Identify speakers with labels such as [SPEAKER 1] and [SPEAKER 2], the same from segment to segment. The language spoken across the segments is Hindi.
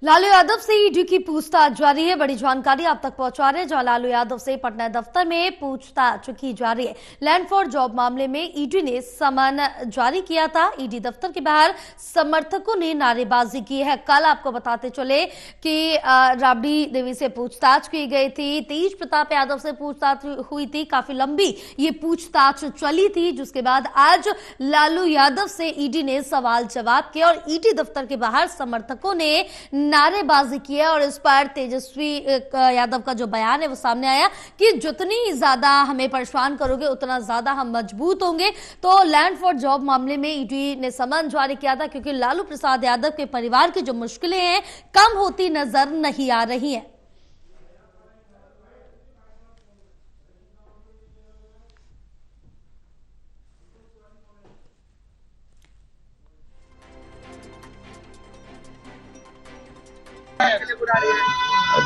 [SPEAKER 1] लालू यादव से ईडी की पूछताछ जारी है। बड़ी जानकारी आप तक पहुंचा रहे हैं, जहां लालू यादव से पटना दफ्तर में पूछताछ की जा रही है। लैंड फॉर जॉब मामले में ईडी ने समन जारी किया था। ईडी दफ्तर के बाहर समर्थकों ने नारेबाजी की है। कल आपको बताते चले कि राबड़ी देवी से पूछताछ की गई थी, तेज प्रताप यादव से पूछताछ हुई थी, काफी लंबी ये पूछताछ चली थी, जिसके बाद आज लालू यादव से ईडी ने सवाल जवाब किया और ईडी दफ्तर के बाहर समर्थकों ने नारेबाजी की है। और इस पर तेजस्वी यादव का जो बयान है वो सामने आया कि जितनी ज्यादा हमें परेशान करोगे उतना ज्यादा हम मजबूत होंगे। तो लैंड फॉर जॉब मामले में ईडी ने समन जारी किया था, क्योंकि लालू प्रसाद यादव के परिवार की जो मुश्किलें हैं कम होती नजर नहीं आ रही हैं।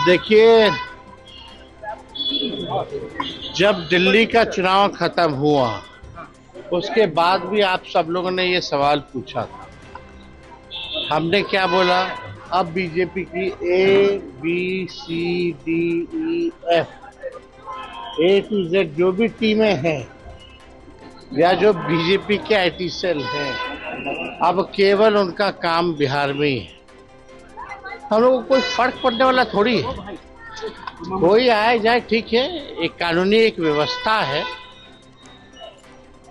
[SPEAKER 2] देखिए, जब दिल्ली का चुनाव खत्म हुआ उसके बाद भी आप सब लोगों ने ये सवाल पूछा था। हमने क्या बोला? अब बीजेपी की ABCDEF A to Z जो भी टीमें हैं या जो बीजेपी के IT सेल हैं, अब केवल उनका काम बिहार में ही है। हम लोगों को कोई फर्क पड़ने वाला थोड़ी है। कोई आए जाए ठीक है, एक कानूनी एक व्यवस्था है,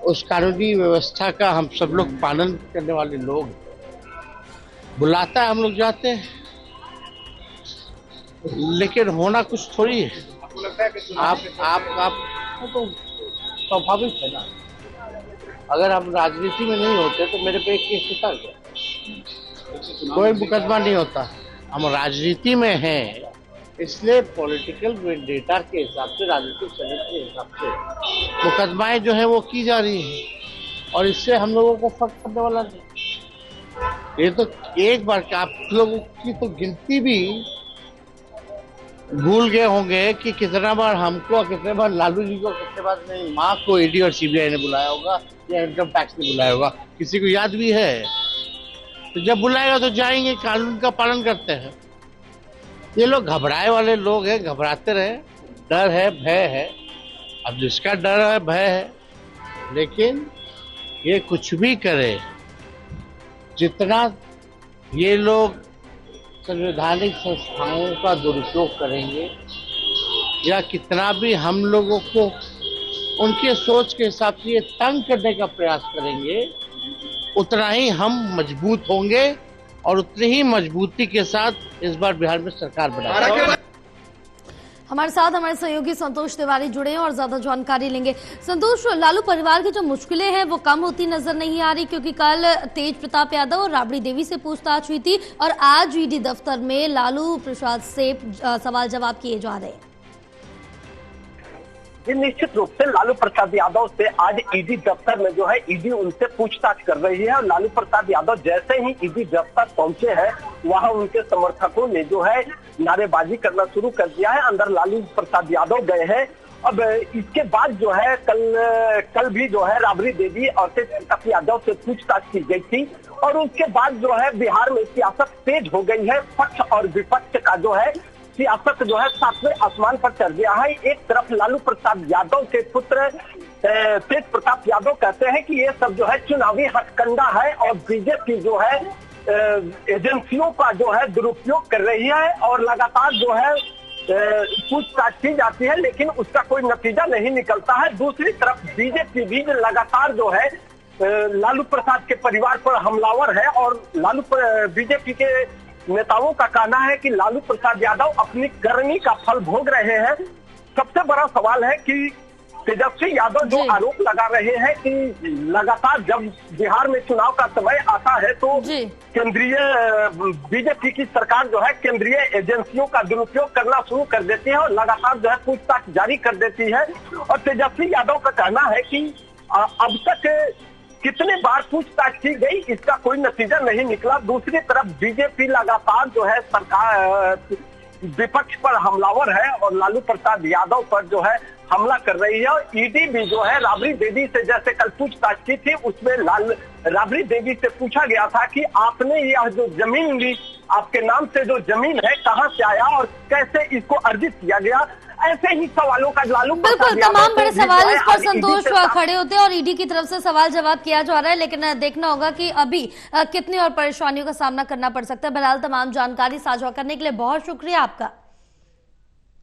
[SPEAKER 2] उस कानूनी व्यवस्था का हम सब लोग पालन करने वाले लोग। बुलाता है हम लोग जाते हैं, लेकिन होना कुछ थोड़ी है। आप तो स्वाभाविक है ना। अगर हम राजनीति में नहीं होते तो मेरे पे एक केस होता है, कोई मुकदमा नहीं होता। हम राजनीति में हैं, इसलिए पॉलिटिकल वेंडेटा के हिसाब से, राजनीतिक चरित्र के हिसाब से मुकदमाएं जो है वो की जा रही हैं, और इससे हम लोगों को फर्क पड़ने वाला नहीं। ये तो एक बार का आप लोगों की तो गिनती भी भूल गए होंगे कि कितना बार हमको, कितने बार लालू जी को, कितने बार मेरी माँ को ईडी और CBI ने बुलाया होगा या इनकम टैक्स ने बुलाया होगा। किसी को याद भी है? तो जब बुलाएगा तो जाएंगे, कानून का पालन करते हैं। ये लोग घबराए वाले लोग हैं, घबराते रहे। डर है, भय है। अब जिसका डर है, भय है, लेकिन ये कुछ भी करे, जितना ये लोग संवैधानिक संस्थाओं का दुरुपयोग करेंगे या कितना भी हम लोगों को उनके सोच के हिसाब से ये तंग करने का प्रयास करेंगे, उतना ही हम मजबूत होंगे और उतनी ही मजबूती के साथ इस बार बिहार में सरकार बनाएंगे।
[SPEAKER 1] हमारे साथ हमारे सहयोगी संतोष तिवारी जुड़े हैं और ज्यादा जानकारी लेंगे। संतोष, लालू परिवार की जो मुश्किलें हैं वो कम होती नजर नहीं आ रही, क्योंकि कल तेज प्रताप यादव और राबड़ी देवी से पूछताछ हुई थी और आज ईडी दफ्तर में लालू प्रसाद से सवाल जवाब किए जा रहे हैं।
[SPEAKER 3] जी, निश्चित रूप से लालू प्रसाद यादव से आज ईडी दफ्तर में जो है ईडी उनसे पूछताछ कर रही है। और लालू प्रसाद यादव जैसे ही ईडी दफ्तर पहुंचे हैं, वहां उनके समर्थकों ने जो है नारेबाजी करना शुरू कर दिया है। अंदर लालू प्रसाद यादव गए हैं। अब इसके बाद जो है कल भी जो है राबड़ी देवी और तेज प्रताप यादव से पूछताछ की गई थी। और उसके बाद जो है बिहार में सियासत तेज हो गई है। पक्ष और विपक्ष का जो है सियासत जो है सातवें आसमान पर चढ़ गया है। एक तरफ लालू प्रसाद यादव के पुत्र तेज प्रताप यादव कहते हैं कि ये सब जो है चुनावी हथकंडा है और बीजेपी जो है एजेंसियों का जो है दुरुपयोग कर रही है और लगातार जो है पूछताछ की जाती है, लेकिन उसका कोई नतीजा नहीं निकलता है। दूसरी तरफ बीजेपी भी लगातार जो है लालू प्रसाद के परिवार पर हमलावर है और बीजेपी के नेताओं का कहना है कि लालू प्रसाद यादव अपनी करनी का फल भोग रहे हैं। सबसे बड़ा सवाल है कि तेजस्वी यादव जो आरोप लगा रहे हैं कि लगातार जब बिहार में चुनाव का समय आता है तो केंद्रीय बीजेपी की सरकार जो है केंद्रीय एजेंसियों का दुरुपयोग करना शुरू कर देती है और लगातार जो है पूछताछ जारी कर देती है। और तेजस्वी यादव का कहना है कि अब तक कितने बार पूछताछ की गई, इसका कोई नतीजा नहीं निकला। दूसरी तरफ बीजेपी लगातार जो है सरकार विपक्ष पर हमलावर है और लालू प्रसाद यादव पर जो है हमला कर रही है। और ईडी भी जो है राबड़ी देवी से जैसे कल पूछताछ की थी, उसमें राबड़ी देवी से पूछा गया था कि आपने यह जो जमीन ली आपके नाम से जो जमीन है कहां से आया और कैसे इसको अर्जित किया गया, ऐसे ही सवालों का लालू
[SPEAKER 1] बिल्कुल तमाम बड़े सवाल इस पर संतोष खड़े होते हैं और ईडी की तरफ से सवाल जवाब किया जा रहा है, लेकिन देखना होगा कि अभी कितनी और परेशानियों का सामना करना पड़ सकता है। बहरहाल तमाम जानकारी साझा करने के लिए बहुत शुक्रिया आपका।